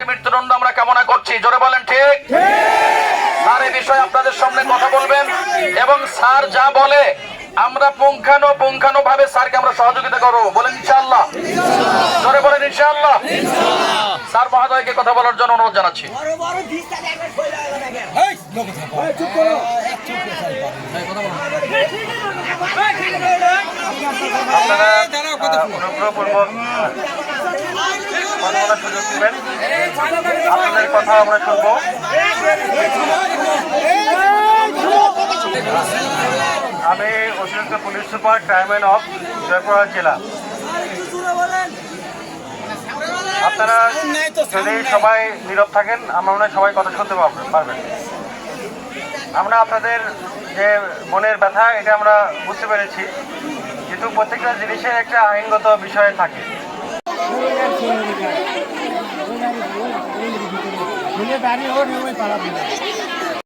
মৃত্যুদণ্ড আমরা কামনা করছি, জোরে বলেন ঠিক। স্যার এই বিষয়ে আপনাদের সামনে কথা বলবেন এবং স্যার যা বলে আমরা পুঙ্খানু ভাবে স্যারকে আমরা সহযোগিতা করবো, বলেন ইনশাআল্লাহ। জোরে বলেন ইনশাআল্লাহ। স্যার মহোদয়কে কথা বলার জন্য অনুরোধ জানাচ্ছি। আপনারা অনুগ্রহপূর্বক সুযোগ দিবেন, আপনাদের কথা আমরা শুনবো। আমি অতিরিক্ত police super crime of Joypurhat জেলা। আপনারা যদি সবাই নীরব থাকেন আমরা মনে হয় সবাই কথা শুনতে পারবেন। আমরা আপনাদের যে মনের ব্যথা এটা আমরা বুঝতে পেরেছি, কিন্তু প্রত্যেকটা জিনিসের একটা আইনগত বিষয় থাকে।